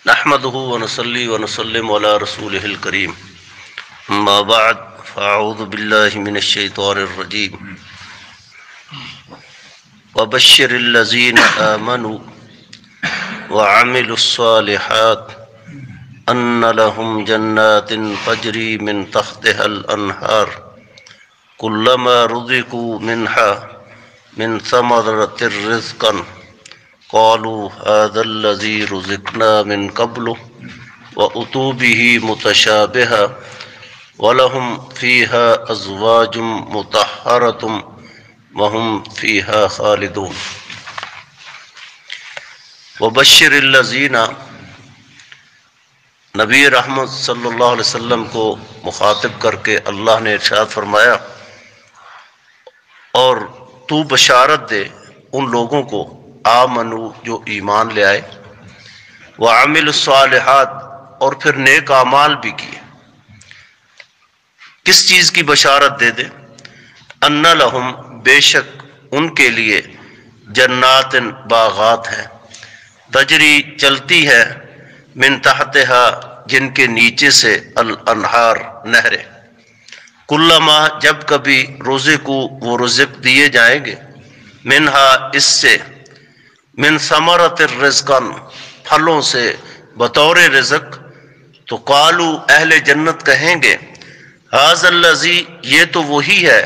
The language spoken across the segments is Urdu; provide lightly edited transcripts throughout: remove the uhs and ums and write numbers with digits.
نحمده ونصلي ونسلم على رسوله الكريم اما بعد فاعوذ بالله من الشيطان الرجيم وبشر الذين آمنوا وعملوا الصالحات ان لهم جنات تجري من تحتها الانهار كلما رزقوا منها من ثمرة رزقا قالوا هذا الذي رزقنا من قبل وأتوا به متشابها ولهم فيها أزواج مطهرة وهم فيها خالدون وبشر الذين نبی رحمت صلی اللہ علیہ وسلم کو مخاطب کر کے اللہ نے ارشاد فرمایا اور تو بشارت دے ان لوگوں کو آمنو جو ایمان لے آئے وعمل الصالحات اور پھر نیک اعمال بھی کیے۔ کس چیز کی بشارت دے دے؟ ان لہم بے شک ان کے لیے جنات باغات ہیں تجری چلتی ہے من تحتہا جن کے نیچے سے الانہار نہریں کلما جب کبھی رزقو وہ رزق دیے جائیں گے منہا اس سے من ثمرۃ الرزقن پھلوں سے بطور رزق تو قالو اہل جنت کہیں گے ھذا الذی یہ تو وہی ہے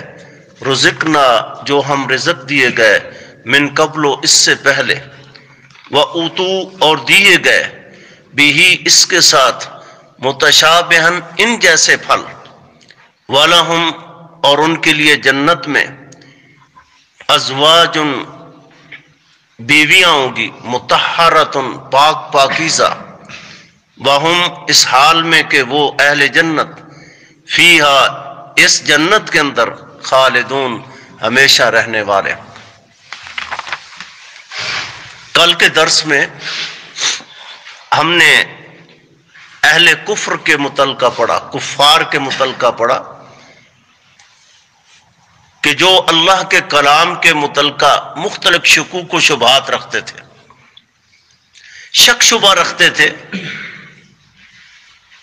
رزقنا جو ہم رزق دیے گئے من قبل اس سے پہلے واتو اور دیے گئے بھی اس کے ساتھ متشابہن ان جیسے پھل ولہم اور ان کے لیے جنت میں ازواج بیویاں ہوں گی مطہرۃ پاک پاکیزہ وہم اس حال میں کہ وہ اہل جنت فیہا اس جنت کے اندر خالدون ہمیشہ رہنے والے۔ کل کے درس میں ہم نے اہل کفر کے متعلقہ پڑھا، کفار کے متعلقہ پڑھا کہ جو اللہ کے کلام کے متعلقہ مختلف شکوک و شبہات رکھتے تھے، شک شبہ رکھتے تھے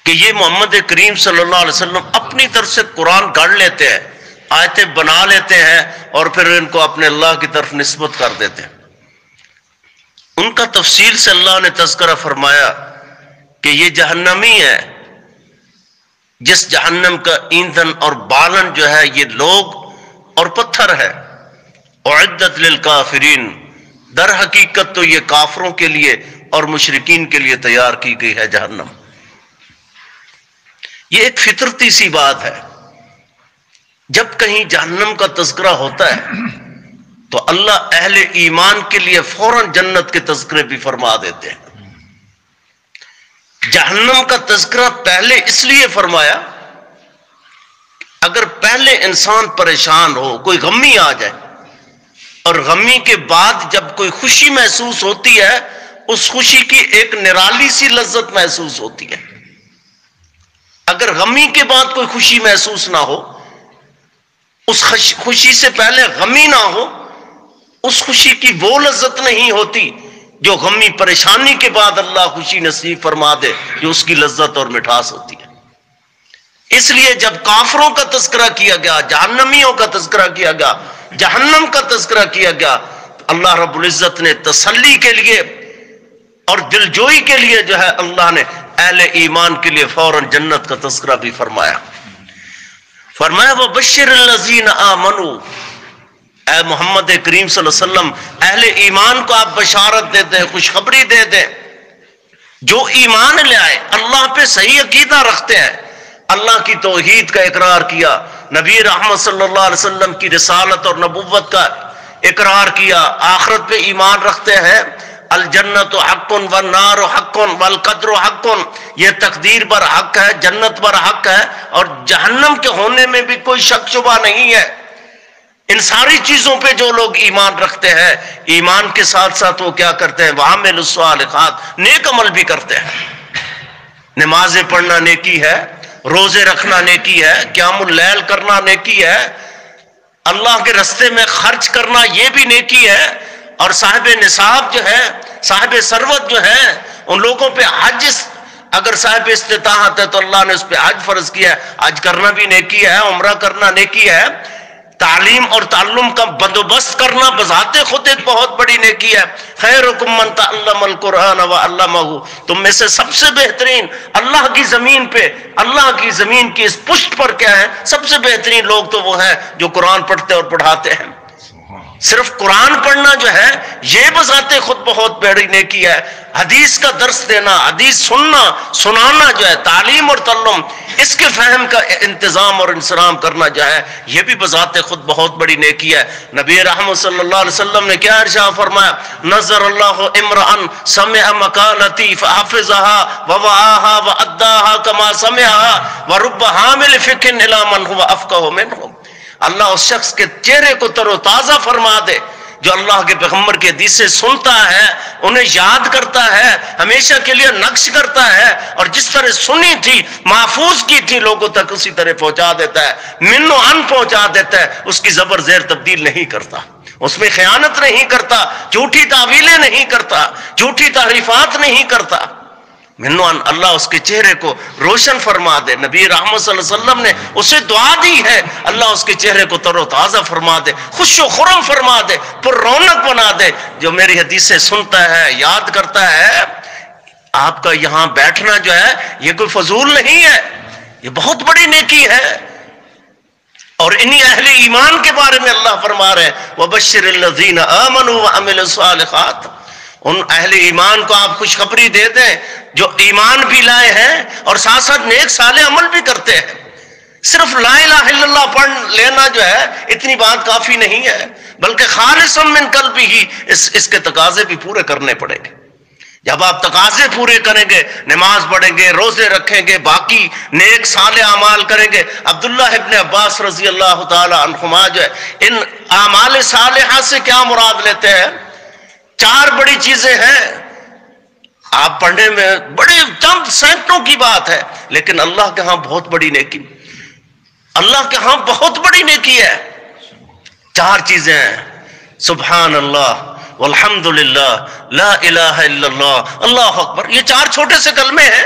کہ یہ محمد کریم صلی اللہ علیہ وسلم اپنی طرف سے قرآن گڑھ لیتے ہیں، آیتیں بنا لیتے ہیں اور پھر ان کو اپنے اللہ کی طرف نسبت کر دیتے ہیں۔ ان کا تفصیل سے اللہ نے تذکرہ فرمایا کہ یہ جہنمی ہے، جس جہنم کا ایندھن اور بالن جو ہے یہ لوگ اور پتھر ہے۔ اعدت للکافرین، در حقیقت تو یہ کافروں کے لیے اور مشرکین کے لیے تیار کی گئی ہے جہنم۔ یہ ایک فطرتی سی بات ہے، جب کہیں جہنم کا تذکرہ ہوتا ہے تو اللہ اہل ایمان کے لیے فوراً جنت کے تذکرے بھی فرما دیتے ہیں۔ جہنم کا تذکرہ پہلے اس لیے فرمایا اگر پہلے انسان پریشان ہو، کوئی غمی آ جائے اور غمی کے بعد جب کوئی خوشی محسوس ہوتی ہے، اس خوشی کی ایک نرالی سی لذت محسوس ہوتی ہے۔ اگر غمی کے بعد کوئی خوشی محسوس نہ ہو، اس خوشی سے پہلے غمی نہ ہو، اس خوشی کی وہ لذت نہیں ہوتی جو غمی پریشانی کے بعد اللہ خوشی نصیب فرما دے، جو اس کی لذت اور مٹھاس ہوتی ہے۔ اس لیے جب کافروں کا تذکرہ کیا گیا، جہنمیوں کا تذکرہ کیا گیا، جہنم کا تذکرہ کیا گیا، اللہ رب العزت نے تسلی کے لیے اور دلجوئی کے لیے جو ہے اللہ نے اہل ایمان کے لیے فوراً جنت کا تذکرہ بھی فرمایا۔ فرمایا وبشر الذین آمنوا، اے محمد کریم صلی اللہ علیہ وسلم اہل ایمان کو آپ بشارت دے دیں، خوشخبری دے دیں، جو ایمان لے آئے، اللہ پہ صحیح عقیدہ رکھتے ہیں، اللہ کی توحید کا اقرار کیا، نبی رحمت صلی اللہ علیہ وسلم کی رسالت اور نبوت کا اقرار کیا، آخرت پہ ایمان رکھتے ہیں، الجنت حق والنار حق والقدر حق، یہ تقدیر پر حق ہے، جنت پر حق ہے، اور جہنم کے ہونے میں بھی کوئی شک شبہ نہیں ہے۔ ان ساری چیزوں پہ جو لوگ ایمان رکھتے ہیں، ایمان کے ساتھ ساتھ وہ کیا کرتے ہیں؟ وعمل الصالحات، نیک عمل بھی کرتے ہیں۔ نمازیں پڑھنا نیکی ہے، روزے رکھنا نیکی ہے، قیام اللیل کرنا نیکی ہے، اللہ کے رستے میں خرچ کرنا یہ بھی نیکی ہے، اور صاحب نصاب جو ہے، صاحب ثروت جو ہے، ان لوگوں پہ حج اگر صاحب استطاعت ہے تو اللہ نے اس پہ حج فرض کیا ہے، حج کرنا بھی نیکی ہے، عمرہ کرنا نیکی ہے، تعلیم اور تعلم کا بندوبست کرنا بذات خود ایک بہت بڑی نیکی ہے۔ خیرکم من تعلم القرآن وعلمہ، تم میں سے سب سے بہترین اللہ کی زمین پہ، اللہ کی زمین کی اس پشت پر کیا ہے، سب سے بہترین لوگ تو وہ ہیں جو قرآن پڑھتے اور پڑھاتے ہیں۔ صرف قرآن پڑھنا جو ہے یہ بذات خود بہت بڑی نیکی ہے۔ حدیث کا درس دینا، حدیث سننا سنانا جو ہے، تعلیم اور تعلم اس کے فہم کا انتظام اور انصرام کرنا جو ہے، یہ بھی بذات خود بہت بڑی نیکی ہے۔ نبی رحمت صلی اللہ علیہ وسلم نے کیا ارشاد فرمایا، نظر اللہ امرأ سمع مقالتی فحفظها ووعاها واداها كما سمعها ورب حامل فقہ الی من هو افقہ منه۔ اللہ اس شخص کے چہرے کو تر و تازہ فرما دے جو اللہ کے پیغمبر کی حدیثیں سنتا ہے، انہیں یاد کرتا ہے، ہمیشہ کے لیے نقش کرتا ہے، اور جس طرح سنی تھی محفوظ کی تھی لوگوں تک اسی طرح پہنچا دیتا ہے، منو ان پہنچا دیتا ہے، اس کی زبر زیر تبدیل نہیں کرتا، اس میں خیانت نہیں کرتا، جھوٹی تعویلیں نہیں کرتا، جھوٹی تحریفات نہیں کرتا۔ منوان اللہ اس کے چہرے کو روشن فرما دے۔ نبی رحمت صلی اللہ علیہ وسلم نے اسے دعا دی ہے، اللہ اس کے چہرے کو تر و تازہ فرما دے، خوش و خرم فرما دے، پر رونق بنا دے۔ جو میری حدیثیں سنتا ہے، یاد کرتا ہے، آپ کا یہاں بیٹھنا جو ہے یہ کوئی فضول نہیں ہے، یہ بہت بڑی نیکی ہے۔ اور انہی اہل ایمان کے بارے میں اللہ فرما رہے ہیں وَبَشِّرِ الَّذِينَ آمَنُوا وَعَمِلُوا الصَّالِحَاتِ، ان اہل ایمان کو آپ خوشخبری دے دیں جو ایمان بھی لائے ہیں اور ساتھ ساتھ نیک صالح عمل بھی کرتے ہیں۔ صرف لا الہ الا اللہ پڑھ لینا جو ہے اتنی بات کافی نہیں ہے، بلکہ خالصا من قلبہ ہی اس کے تقاضے بھی پورے کرنے پڑیں گے۔ جب آپ تقاضے پورے کریں گے، نماز پڑھیں گے، روزے رکھیں گے، باقی نیک صالح اعمال کریں گے۔ عبداللہ ابن عباس رضی اللہ تعالی عنہما جو ہے ان اعمال صالحہ سے کیا مراد لیتے ہیں؟ چار بڑی چیزیں ہیں، آپ پڑھنے میں بڑے چند سینکڑوں کی بات ہے، لیکن اللہ کے ہاں بہت بڑی نیکی، اللہ کے ہاں بہت بڑی نیکی ہے۔ چار چیزیں ہیں، سبحان اللہ والحمدللہ لا الہ الا اللہ اللہ اکبر، یہ چار چھوٹے سے کلمے ہیں،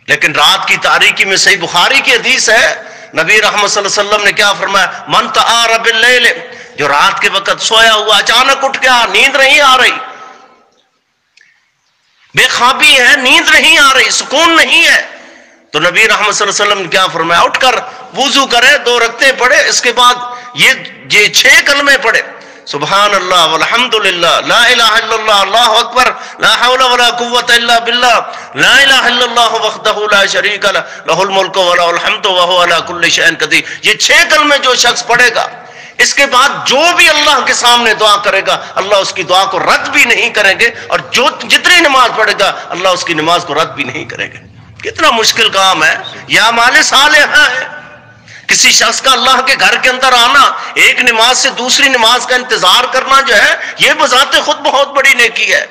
لیکن رات کی تاریکی میں صحیح بخاری کی حدیث ہے، نبی رحمت صلی اللہ علیہ وسلم نے کیا فرمایا، من تعار باللیل، جو رات کے وقت سویا ہوا اچانک اٹھ گیا، نیند نہیں آ رہی، بے خوابی ہے، نیند نہیں آ رہی، سکون نہیں ہے، تو نبی رحمت صلی اللہ علیہ وسلم نے کیا فرمایا، اٹھ کر وضو کرے، 2 رکعتیں پڑھے، اس کے بعد یہ 6 کلمے پڑھے، سبحان اللہ والحمدللہ لا الہ الا اللہ اللہ اکبر لا حول ولا قوة الا باللہ لا الہ الا اللہ وحدہ لا شریک لہ لہ الملک ولہ الحمد وہو علی کل شیء قدیر۔ یہ 6 کلمے جو شخص پڑھے گا، اس کے بعد جو بھی اللہ کے سامنے دعا کرے گا اللہ اس کی دعا کو رد بھی نہیں کریں گے، اور جتنی نماز پڑھے گا اللہ اس کی نماز کو رد بھی نہیں کریں گے۔ کتنا مشکل کام ہے، یہ اعمال صالحہ ہے۔ کسی شخص کا اللہ کے گھر کے اندر آنا، ایک نماز سے دوسری نماز کا انتظار کرنا جو ہے یہ بذات خود بہت بڑی نیکی ہے۔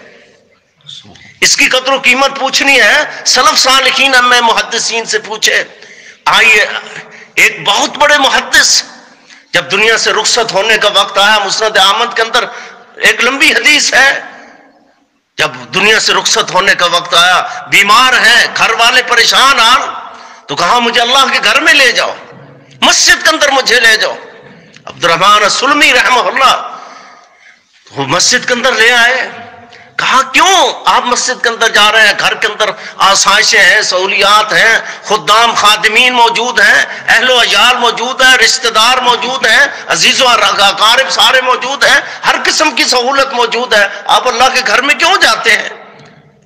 اس کی قدر و قیمت پوچھنی ہے سلف صالحین میں محدثین سے پوچھے۔ آئیے، ایک بہت بڑے محدث جب دنیا سے رخصت ہونے کا وقت آیا، مسند احمد کے اندر ایک لمبی حدیث ہے، جب دنیا سے رخصت ہونے کا وقت آیا، بیمار ہیں، گھر والے پریشان آن، تو کہا مجھے اللہ کے گھر میں لے جاؤ، مسجد کے اندر مجھے لے جاؤ۔ عبد الرحمن السلمی رحمہ اللہ وہ مسجد کے اندر لے آئے، کہا کیوں آپ مسجد کے اندر جا رہے ہیں؟ گھر کے اندر آسائشیں ہیں، سہولیات ہیں، خدام خادمین موجود ہیں، اہل و عیال موجود ہیں، رشتہ دار موجود ہیں، عزیز و اقارب سارے موجود ہیں، ہر قسم کی سہولت موجود ہے، آپ اللہ کے گھر میں کیوں جاتے ہیں؟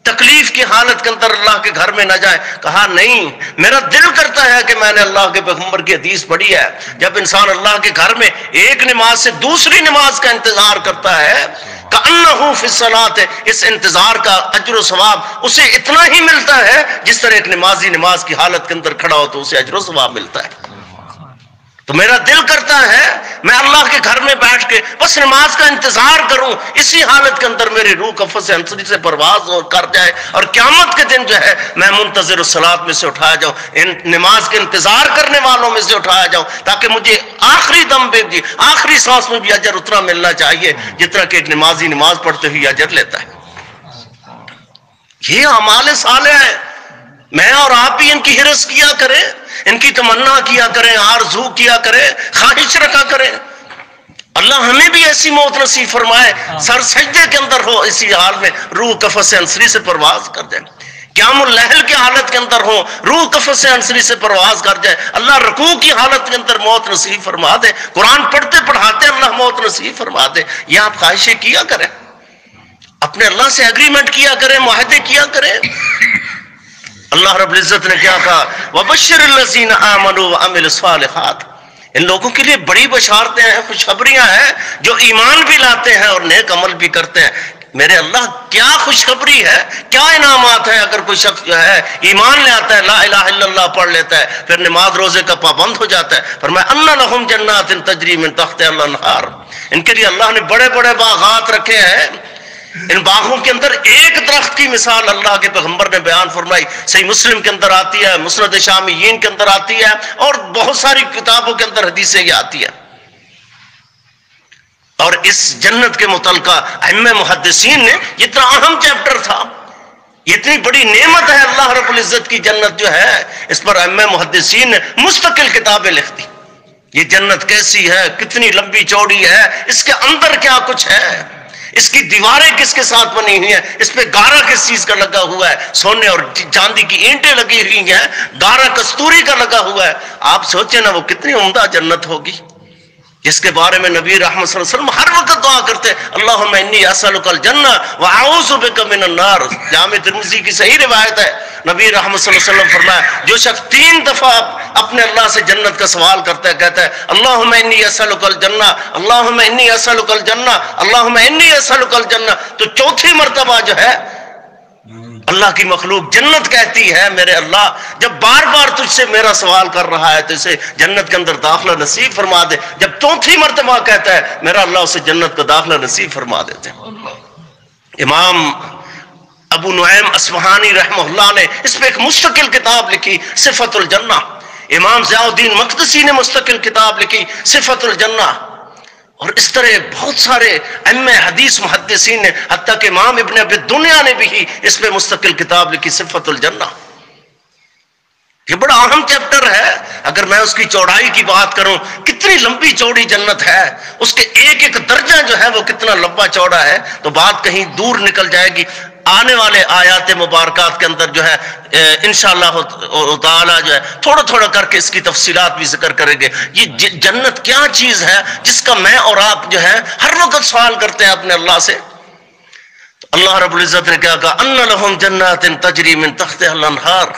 تکلیف کی حالت کے اندر اللہ کے گھر میں نہ جائیں۔ کہا نہیں، میرا دل کرتا ہے کہ میں نے اللہ کے پیغمبر کی حدیث پڑھی ہے، جب انسان اللہ کے گھر میں ایک نماز سے دوسری نماز کا انتظار کرتا ہے، کأنہ فی الصلاۃ، اس انتظار کا اجر و ثواب اسے اتنا ہی ملتا ہے جس طرح ایک نمازی نماز کی حالت کے اندر کھڑا ہو تو اسے اجر و ثواب ملتا ہے۔ تو میرا دل کرتا ہے میں اللہ کے گھر میں بیٹھ کے بس نماز کا انتظار کروں، اسی حالت کے اندر میری روح قفس انصری سے پرواز کر جائے، اور قیامت کے دن جو ہے میں منتظر الصلاۃ میں سے اٹھایا جاؤں، ان نماز کے انتظار کرنے والوں میں سے اٹھایا جاؤں، تاکہ مجھے آخری دم پہ بھی، آخری سانس میں بھی اجر اتنا ملنا چاہیے جتنا کہ ایک نمازی نماز پڑھتے ہوئے اجر لیتا ہے۔ یہ اعمال صالح ہے. میں اور آپ بھی ان کی ہرس کیا کریں، ان کی تمنا کیا کریں، آرزو کیا کریں، خواہش رکھا کریں. اللہ ہمیں بھی ایسی موت نصیب فرمائے، سر سجدے کے اندر ہو، اسی حال میں روح قفس سے انصری سے پرواز کر جائے. قیام اللیل کی حالت کے اندر ہو، روح قفس سے انصری سے پرواز کر جائے. اللہ رکوع کی حالت کے اندر موت نصیب فرما دے. قرآن پڑھتے پڑھاتے اللہ موت نصیب فرما دے. یہ آپ خواہشیں کیا کریں، اپنے اللہ سے اگریمنٹ کیا کریں، معاہدے کیا کریں. اللہ رب العزت نے کیا کہا؟ وَبَشِّرِ الَّذِينَ آمَنُوا وَعَمِلُوا الصَّالِحَاتِ. ان لوگوں کے لیے بڑی بشارتیں ہیں، خوشخبریاں ہیں، جو ایمان بھی لاتے ہیں اور نیک عمل بھی کرتے ہیں. میرے اللہ کیا خوشخبری ہے، کیا انعامات ہیں اگر کوئی شخص جو ہے ایمان لے آتا ہے، لا الہ الا اللہ پڑھ لیتا ہے، پھر نماز روزے کا پابند ہو جاتا ہے. فرمایا ان لہم جنات تجری من تحتہا الانہار. ان کے لیے اللہ نے بڑے بڑے باغات رکھے ہیں. ان باغوں کے اندر ایک درخت کی مثال اللہ کے پیغمبر نے بیان فرمائی. صحیح مسلم کے اندر آتی ہے، مسند شامیین کے اندر آتی ہے، اور بہت ساری کتابوں کے اندر حدیثیں یہ آتی ہے. اور اس جنت کے متعلقہ ائمہ محدثین نے، یہ اتنا اہم چیپٹر تھا، یہ اتنی بڑی نعمت ہے اللہ رب العزت کی جنت جو ہے، اس پر ائمہ محدثین نے مستقل کتابیں لکھ دی. یہ جنت کیسی ہے، کتنی لمبی چوڑی ہے، اس کے اندر کیا کچھ ہے، اس کی دیواریں کس کے ساتھ بنی ہوئی ہیں، اس پہ گارا کس چیز کا لگا ہوا ہے، سونے اور چاندی کی اینٹیں لگی ہوئی ہیں، گارا کستوری کا لگا ہوا ہے. آپ سوچیں نا وہ کتنی عمدہ جنت ہوگی، جس کے بارے میں نبی رحمت صلی اللہ علیہ وسلم ہر وقت دعا کرتے اللہم انی اسألک الجنہ واعوذ بک من النار. جامع ترمذی کی صحیح روایت ہے، نبی رحمت صلی اللہ علیہ وسلم فرمایا جو شخص 3 دفعہ اپنے اللہ سے جنت کا سوال کرتا ہے، کہتا ہے اللہم انی اسألک الجنہ، اللہم انی اسألک الجنہ، اللہم انی اسألک الجنہ، تو چوتھی مرتبہ جو ہے اللہ کی مخلوق جنت کہتی ہے میرے اللہ جب بار بار تجھ سے میرا سوال کر رہا ہے تو اسے جنت کے اندر داخلہ نصیب فرما دے. جب چوتھی مرتبہ کہتا ہے میرا اللہ اسے جنت کا داخلہ نصیب فرما دیتے ہیں. امام ابو نعیم اصفہانی رحمہ اللہ نے اس پہ ایک مستقل کتاب لکھی صفت الجنہ. امام ضیاء الدین مقدسی نے مستقل کتاب لکھی صفت الجنہ. اور اس طرح بہت سارے ائمہ حدیث محدثین نے، حتیٰ کہ امام ابن ابی دنیا نے بھی اس پہ مستقل کتاب لکھی صفت الجنہ. یہ بڑا اہم چیپٹر ہے. اگر میں اس کی چوڑائی کی بات کروں، کتنی لمبی چوڑی جنت ہے، اس کے ایک ایک درجہ جو ہے وہ کتنا لمبا چوڑا ہے، تو بات کہیں دور نکل جائے گی. آنے والے آیات مبارکات کے اندر جو ہے انشاءاللہ تعالی جو ہے تھوڑا تھوڑا کر کے اس کی تفصیلات بھی ذکر کریں گے. یہ جنت کیا چیز ہے جس کا میں اور آپ جو ہے ہر وقت سوال کرتے ہیں اپنے اللہ سے. تو اللہ رب العزت نے کیا کہا ان لہم جنات تجری من تحتہا الانہار.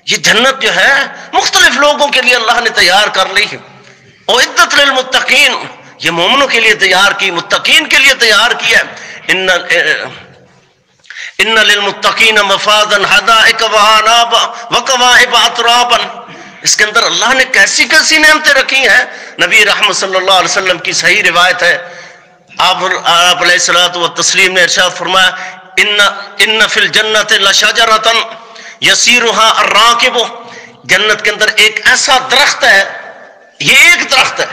یہ جنت جو ہے مختلف لوگوں کے لیے اللہ نے تیار کر لی. اعدت للمتقین، یہ مومنوں کے لیے تیار کی، متقین کے لیے تیار کی ہے. ان للمتقین مفازا حدائق وعنابا وکواعب اترابا. اس کے اندر اللہ نے کیسی کیسی نعمتیں رکھی ہیں. نبی رحمت صلی اللہ علیہ وسلم کی صحیح روایت ہے، آپ علیہ الصلوۃ والتسلیم نے ارشاد فرمایا ان فی الجنۃ لشجرۃ یسیرها الراکب. جنت کے اندر ایک ایسا درخت ہے، یہ ایک درخت ہے.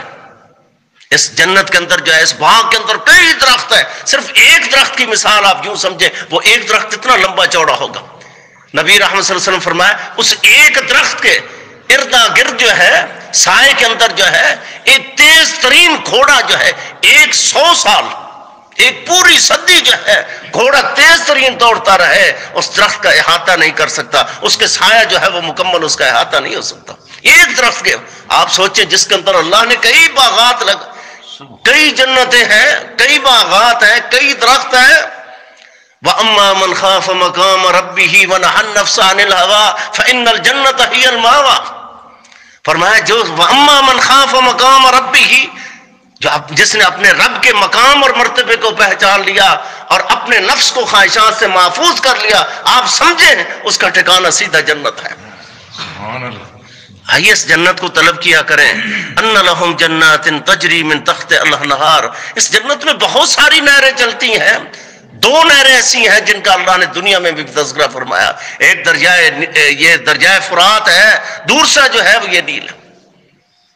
اس جنت کے اندر جو ہے اس باغ کے اندر کئی درخت ہے، صرف ایک درخت کی مثال آپ یوں سمجھیں، وہ ایک درخت اتنا لمبا چوڑا ہوگا. نبی رحمت صلی اللہ علیہ وسلم فرمایا اس ایک درخت کے اردا گرد جو ہے سائے کے اندر جو ہے ایک تیز ترین گھوڑا جو ہے 100 سال، ایک پوری صدی جو ہے گھوڑا تیز ترین دوڑتا رہے، اس درخت کا احاطہ نہیں کر سکتا، اس کے سایہ جو ہے وہ مکمل اس کا احاطہ نہیں ہو سکتا. ایک درخت کے آپ سوچیں جس کے اندر اللہ نے کئی باغات کئی جنتیں ہیں، کئی باغات ہیں، کئی درخت ہیں. وَأَمَّا مَنْ خَافَ مَقَامَ رَبِّهِ وَنَهَى النَّفْسَ عَنِ الْهَوَىٰ فَإِنَّ الْجَنَّةَ هِيَ الْمَأْوَىٰ. فرمایا جو وَأَمَّا مَنْ خَافَ مَقَامَ رَبِّهِ، جس نے اپنے رب کے مقام اور مرتبے کو پہچان لیا اور اپنے نفس کو خواہشات سے محفوظ کر لیا، آپ سمجھیں اس کا ٹھکانہ سیدھا جنت ہے. سبحان اللہ. آئیے اس جنت کو طلب کیا کریں. ان لہم جنات تجری من تحتہا الانہار. اس جنت میں بہت ساری نہریں چلتی ہیں. 2 نہریں ایسی ہیں جن کا اللہ نے دنیا میں بھی تذکرہ فرمایا. ایک یہ دریائے فرات ہے، دور سے جو ہے وہ یہ نیل.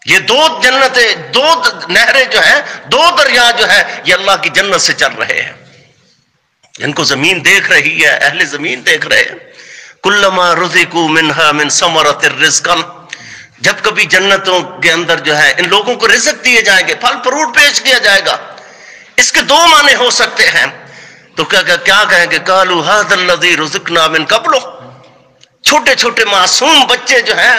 یہ 2 جنتیں، 2 نہریں جو ہیں، 2 دریا جو ہے یہ اللہ کی جنت سے چل رہے ہیں. جن کو زمین دیکھ رہی ہے، اہل زمین دیکھ رہے ہیں. کلما رزقوا منها من ثمرۃ الرزق، جب کبھی جنتوں کے اندر جو ہے ان لوگوں کو رزق دیے جائیں گے، پھل فروٹ پیش کیا جائے گا. اس کے دو معنی ہو سکتے ہیں. تو کیا کہیں گے؟ قالوا هذا الذي رزقنا من قبل. چھوٹے چھوٹے معصوم بچے جو ہیں،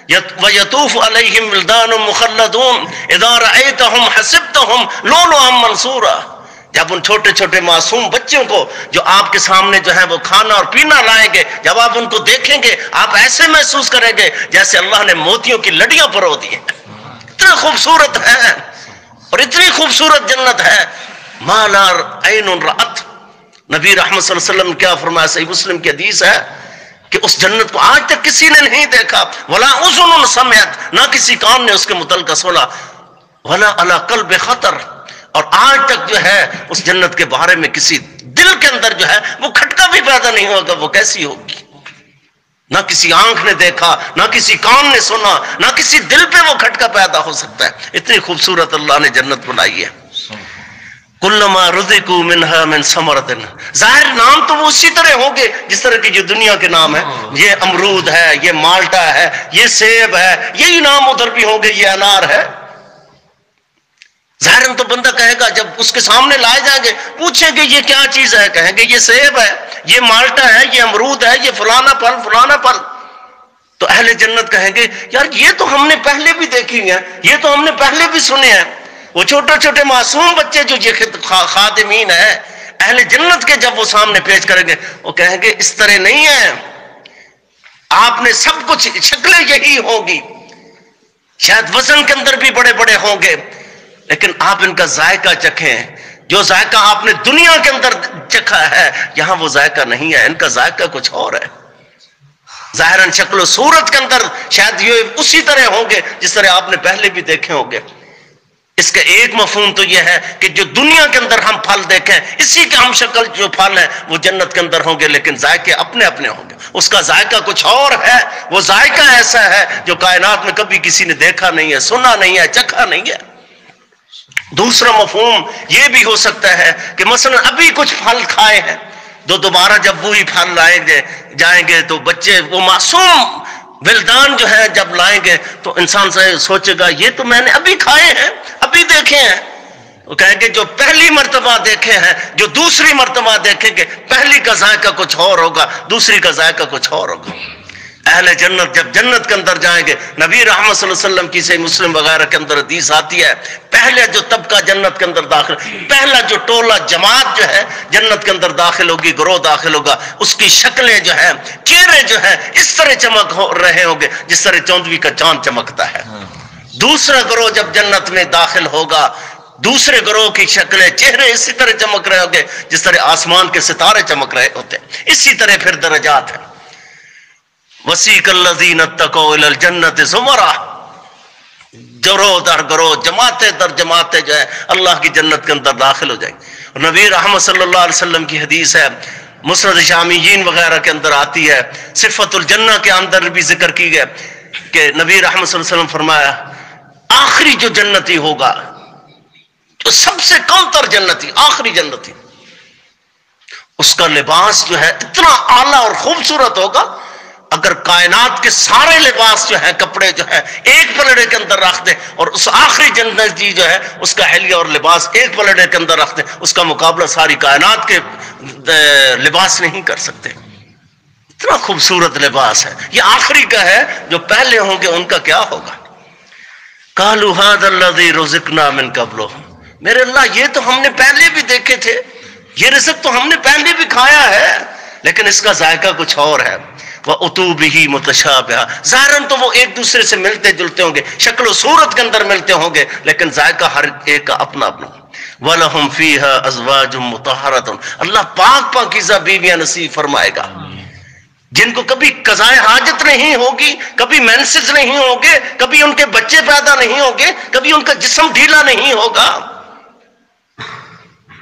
وَيَطُوفُ عَلَيْهِمْ وِلْدَانٌ مُخَلَّدُونَ إِذَا رَأَيْتَهُمْ حَسِبْتَهُمْ لُؤْلُؤًا مَّنثُورًا. جب ان چھوٹے چھوٹے معصوم بچوں کو جو آپ کے سامنے جو ہے وہ کھانا اور پینا لائیں گے، جب آپ ان کو دیکھیں گے آپ ایسے محسوس کریں گے جیسے اللہ نے موتیوں کی لڑیاں پرو دی ہیں. اتنا خوبصورت ہے اور اتنی خوبصورت جنت ہے. مَا لَا عَيْنٌ رَأَتْ. نبی رحمت صلی اللہ علیہ وسلم کیا فرمایا؟ صحیح مسلم کی حدیث ہے کہ اس جنت کو آج تک کسی نے نہیں دیکھا. وَلَا أُذُنٌ سَمِعَتْ، نہ کسی کان نے اس کے متعلق سنا. وَلَا عَلَى قَلْبِ خطر، اور آج تک جو ہے اس جنت کے بارے میں کسی دل کے اندر جو ہے وہ کھٹکا بھی پیدا نہیں ہوگا وہ کیسی ہوگی. نہ کسی آنکھ نے دیکھا، نہ کسی کان نے سنا، نہ کسی دل پہ وہ کھٹکا پیدا ہو سکتا ہے. اتنی خوبصورت اللہ نے جنت بنائی ہے. کلما رزقوا منها من ثمرۃ، ظاہر نام تو وہ اسی طرح ہوں گے جس طرح کی جو دنیا کے نام ہے. یہ امرود ہے، یہ مالٹا ہے، یہ سیب ہے، یہی نام ادھر بھی ہوں گے. یہ انار ہے. ظاہراً تو بندہ کہے گا، جب اس کے سامنے لائے جائیں گے پوچھیں گے یہ کیا چیز ہے، کہیں گے یہ سیب ہے، یہ مالٹا ہے، یہ امرود ہے، یہ فلانا پھل فلانا پھل. تو اہل جنت کہیں گے یار یہ تو ہم نے پہلے بھی دیکھی ہیں، یہ تو ہم نے پہلے بھی سنے ہیں. وہ چھوٹے چھوٹے معصوم بچے جو یہ خادمین ہیں اہل جنت کے، جب وہ سامنے پیش کریں گے وہ کہیں گے اس طرح نہیں ہے، آپ نے سب کچھ شکلیں یہی ہوگی، شاید وزن کے اندر بھی بڑے بڑے ہوں گے، لیکن آپ ان کا ذائقہ چکھیں. جو ذائقہ آپ نے دنیا کے اندر چکھا ہے یہاں وہ ذائقہ نہیں ہے. ان کا ذائقہ کچھ اور ہے. ظاہراً شکل و صورت کے اندر شاید یہ اسی طرح ہوں گے جس طرح آپ نے پہلے بھی دیکھے ہوں گے. اس کا ایک مفہوم تو یہ ہے کہ جو دنیا کے اندر ہم پھل دیکھیں اسی کے ہم شکل جو پھل ہیں وہ جنت کے اندر ہوں گے، لیکن ذائقے اپنے اپنے ہوں گے. اس کا ذائقہ کچھ اور ہے. وہ ذائقہ ایسا ہے جو کائنات میں کبھی کسی نے دیکھا نہیں ہے، سنا نہیں ہے، چکھا نہیں ہے. دوسرا مفہوم یہ بھی ہو سکتا ہے کہ مثلا ابھی کچھ پھل کھائے ہیں، دوبارہ جب وہی پھل لائیں گے جائیں گے تو بچے وہ معصوم ولدان جو ہے جب لائیں گے تو انسان سے سوچے گا یہ تو میں نے ابھی کھائے ہیں، ابھی دیکھے ہیں. وہ کہیں گے جو پہلی مرتبہ دیکھے ہیں، جو دوسری مرتبہ دیکھیں گے، پہلی کا ذائقہ کچھ اور ہوگا، دوسری کا ذائقہ کچھ اور ہوگا. اہل جنت جب جنت کے اندر جائیں گے، نبی رحمت صلی اللہ علیہ وسلم کی صحیح مسلم وغیرہ کے اندر حدیث آتی ہے، پہلے جو طبقہ جنت کے اندر داخل، پہلا جو ٹولہ جماعت جو ہے جنت کے اندر داخل ہوگی، گروہ داخل ہوگا، اس کی شکلیں جو ہیں، چہرے جو ہیں اس طرح چمک رہے ہوں گے جس طرح چوندوی کا چاند چمکتا ہے. دوسرا گروہ جب جنت میں داخل ہوگا، دوسرے گروہ کی شکلیں چہرے اسی طرح چمک رہے ہوں گے جس طرح آسمان کے ستارے چمک رہے ہوتے ہیں. اسی طرح پھر درجات ہیں. وسیق الذین اتقوا الی الجنۃ زمرا، گروہ در گروہ، جماعتیں در جماعتیں جو ہے اللہ کی جنت کے اندر داخل ہو جائیں گے. اور نبی رحمت صلی اللہ علیہ وسلم کی حدیث ہے، مسند شامیین وغیرہ کے اندر آتی ہے، صفت الجنہ کے اندر بھی ذکر کی گیا کہ نبی رحمت صلی اللہ علیہ وسلم فرمایا آخری جو جنتی ہوگا، جو سب سے کم تر جنتی، آخری جنتی، اس کا لباس جو ہے اتنا اعلیٰ اور خوبصورت ہوگا، اگر کائنات کے سارے لباس جو ہیں، کپڑے جو ہیں ایک پلڑے کے اندر رکھ دیں اور اس آخری جنتی جو ہے اس کا حلیہ اور لباس ایک پلڑے کے اندر رکھ دیں، اس کا مقابلہ ساری کائنات کے لباس نہیں کر سکتے. اتنا خوبصورت لباس ہے. یہ آخری کا ہے، جو پہلے ہوں گے ان کا کیا ہوگا. قالوا هذا الذي رزقنا من قبل، میرے اللہ یہ تو ہم نے پہلے بھی دیکھے تھے، یہ رزق تو ہم نے پہلے بھی کھایا ہے، لیکن اس کا ذائقہ کچھ اور ہے. وَأُتُوا بِهِ مُتَشَابِهًا، ظاہراً تو وہ ایک دوسرے سے ملتے جلتے ہوں گے، شکل و صورت کے اندر ملتے ہوں گے، لیکن ذائقہ ہر ایک کا اپنا اپنا. وَلَهُمْ فِيهَا أَزْوَاجٌ مُطَهَّرَةٌ، اللہ پاک پاکیزہ بیویاں نصیب فرمائے گا جن کو کبھی قضائے حاجت نہیں ہوگی، کبھی مینسز نہیں ہوں گے، کبھی ان کے بچے پیدا نہیں ہوں گے، کبھی ان کا جسم ڈھیلا نہیں ہوگا.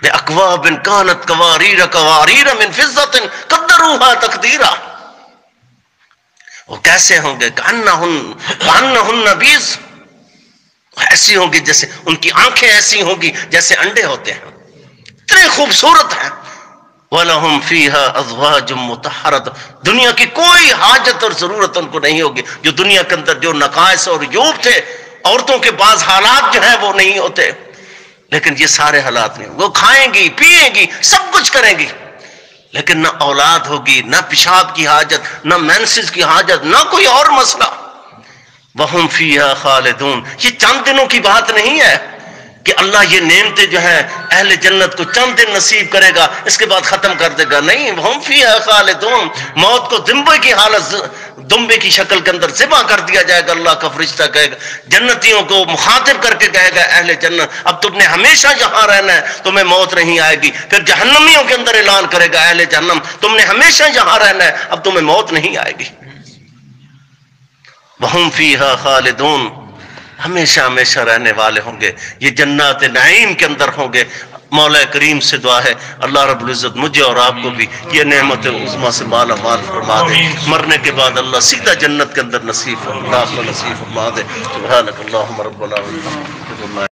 بِأَكْوَابٍ كَانَتْ قَوَارِيرَ قَوَارِيرَ مِنْ فِضَّةٍ قَدَّرُوهَا تَقْدِيرًا. وہ کیسے ہوں گے؟ کأنہن بیض، ایسی ہوں گی جیسے ان کی آنکھیں ایسی ہوں گی جیسے انڈے ہوتے ہیں. اتنے خوبصورت ہیں. وَلَهُمْ فِيهَا أَزْوَاجٌ مُطَهَّرَةٌ، دنیا کی کوئی حاجت اور ضرورت ان کو نہیں ہوگی. جو دنیا کے اندر جو نقائص اور عیوب تھے، عورتوں کے بعض حالات جو ہیں وہ نہیں ہوتے، لیکن یہ سارے حالات نہیں. وہ کھائیں گی، پیئیں گی، سب کچھ کریں گی، لیکن نہ اولاد ہوگی، نہ پیشاب کی حاجت، نہ مینسز کی حاجت، نہ کوئی اور مسئلہ. وَهُمْ فِيهَا خَالِدُونَ، یہ چند دنوں کی بات نہیں ہے کہ اللہ یہ نعمتیں جو ہیں اہل جنت کو چند دن نصیب کرے گا، اس کے بعد ختم کر دے گا. نہیں، وَهُمْ فِيهَا خَالِدُونَ، موت کو دمبے کی حالت، دمبے کی شکل کے اندر ذبح کر دیا جائے گا. اللہ کا فرشتہ کہے گا، جنتیوں کو مخاطب کر کے کہے گا اہل جنت اب تم نے ہمیشہ یہاں رہنا ہے، تمہیں موت نہیں آئے گی. پھر جہنمیوں کے اندر اعلان کرے گا اہل جہنم تم نے ہمیشہ یہاں رہنا ہے، اب تمہیں موت نہیں آئے گی. وَهُمْ فِيهَا خَالِدُونَ، ہمیشہ ہمیشہ رہنے والے ہوں گے، یہ جنات نعیم کے اندر ہوں گے. مولا کریم سے دعا ہے اللہ رب العزت مجھے اور آپ کو بھی یہ نعمت عظمیٰ سے مالا مال فرما دے. مرنے کے بعد اللہ سیدھا جنت کے اندر نصیب فرما دے. سبحانک اللہم ربنا و بحمدک.